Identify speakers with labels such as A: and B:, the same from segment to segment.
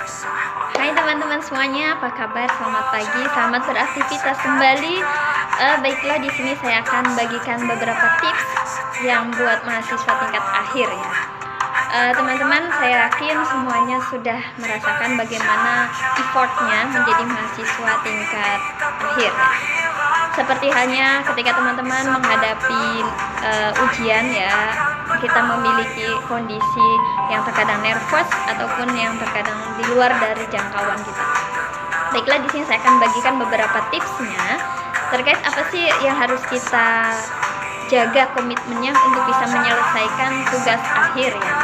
A: Hai teman-teman semuanya, apa kabar? Selamat pagi, selamat beraktivitas kembali. Baiklah, di sini saya akan bagikan beberapa tips yang buat mahasiswa tingkat akhir ya. Teman-teman, saya yakin semuanya sudah merasakan bagaimana effortnya menjadi mahasiswa tingkat akhir ya. Seperti halnya ketika teman-teman menghadapi ujian ya, kita memiliki kondisi yang terkadang nervous ataupun yang terkadang di luar dari jangkauan kita. Baiklah, di sini saya akan bagikan beberapa tipsnya terkait apa sih yang harus kita jaga komitmennya untuk bisa menyelesaikan tugas akhir ya.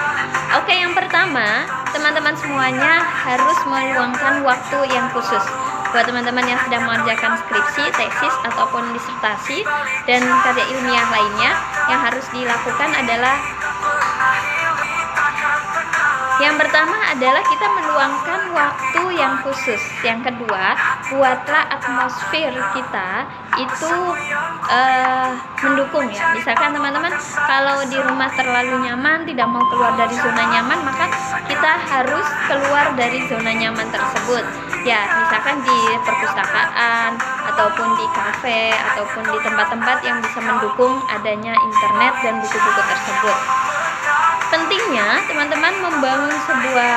A: Oke, yang pertama, teman-teman semuanya harus meluangkan waktu yang khusus. Buat teman-teman yang sedang mengerjakan skripsi, tesis, ataupun disertasi, dan karya ilmiah lainnya, yang harus dilakukan adalah yang pertama adalah kita meluangkan waktu yang khusus. Yang kedua, buatlah atmosfer kita itu mendukung ya. Misalkan teman-teman kalau di rumah terlalu nyaman, tidak mau keluar dari zona nyaman, maka kita harus keluar dari zona nyaman tersebut. Ya, misalkan di perpustakaan ataupun di kafe ataupun di tempat-tempat yang bisa mendukung adanya internet dan buku-buku tersebut. Pentingnya teman-teman membangun sebuah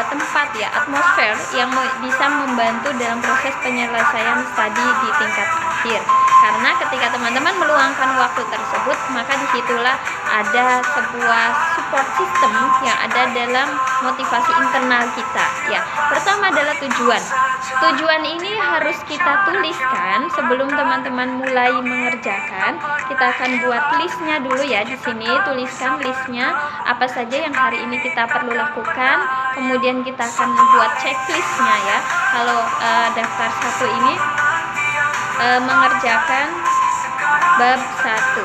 A: tempat ya, atmosfer yang bisa membantu dalam proses penyelesaian studi di tingkat akhir. Karena ketika teman-teman meluangkan waktu tersebut, maka disitulah ada sebuah support system yang ada dalam motivasi internal kita ya. Pertama adalah tujuan. Tujuan ini harus kita tuliskan sebelum teman-teman mulai mengerjakan. Kita akan buat listnya dulu ya. Di sini tuliskan listnya apa saja yang hari ini kita perlu lakukan. Kemudian kita akan buat checklistnya ya. Kalau daftar 1 ini mengerjakan bab 1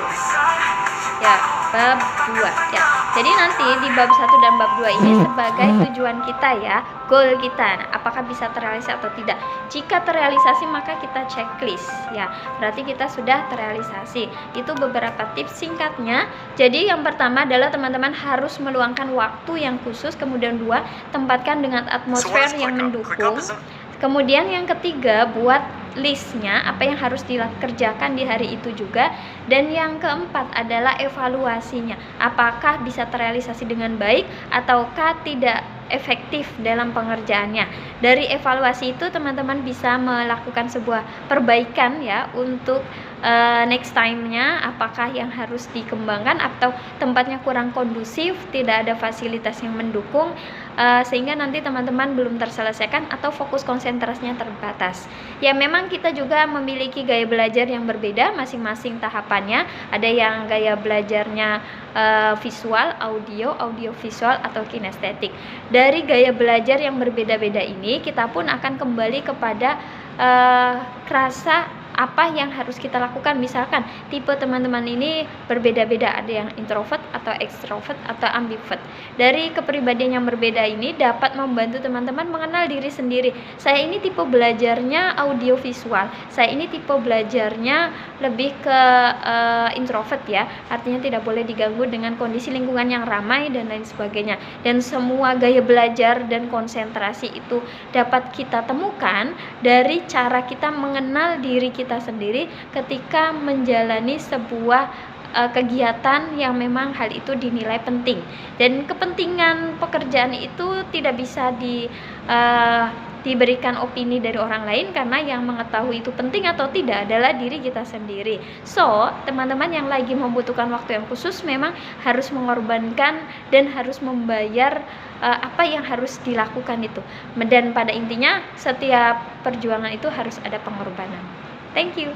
A: ya, bab 2 ya. Jadi nanti di bab 1 dan bab 2 ini sebagai tujuan kita ya, goal kita. Nah, apakah bisa terrealisasi atau tidak? Jika terrealisasi maka kita checklist ya. Berarti kita sudah terrealisasi. Itu beberapa tips singkatnya. Jadi yang pertama adalah teman-teman harus meluangkan waktu yang khusus. Kemudian 2, tempatkan dengan atmosfer yang mendukung. Kemudian yang ketiga, buat listnya apa yang harus dikerjakan di hari itu juga. Dan yang keempat adalah evaluasinya, apakah bisa terrealisasi dengan baik ataukah tidak efektif dalam pengerjaannya. Dari evaluasi itu teman-teman bisa melakukan sebuah perbaikan ya untuk next time-nya, apakah yang harus dikembangkan atau tempatnya kurang kondusif, tidak ada fasilitas yang mendukung, sehingga nanti teman-teman belum terselesaikan atau fokus konsentrasinya terbatas. Ya, memang kita juga memiliki gaya belajar yang berbeda masing-masing tahapannya. Ada yang gaya belajarnya visual, audio visual atau kinestetik. Dari gaya belajar yang berbeda-beda ini, kita pun akan kembali kepada rasa apa yang harus kita lakukan. Misalkan tipe teman-teman ini berbeda-beda, ada yang introvert atau extrovert atau ambivert. Dari kepribadian yang berbeda ini dapat membantu teman-teman mengenal diri sendiri. Saya ini tipe belajarnya audio visual, saya ini tipe belajarnya lebih ke introvert ya, artinya tidak boleh diganggu dengan kondisi lingkungan yang ramai dan lain sebagainya. Dan semua gaya belajar dan konsentrasi itu dapat kita temukan dari cara kita mengenal diri kita sendiri ketika menjalani sebuah kegiatan yang memang hal itu dinilai penting. Dan kepentingan pekerjaan itu tidak bisa diberikan opini dari orang lain, karena yang mengetahui itu penting atau tidak adalah diri kita sendiri. So, teman-teman yang lagi membutuhkan waktu yang khusus memang harus mengorbankan dan harus membayar apa yang harus dilakukan itu. Dan pada intinya setiap perjuangan itu harus ada pengorbanan. Thank you.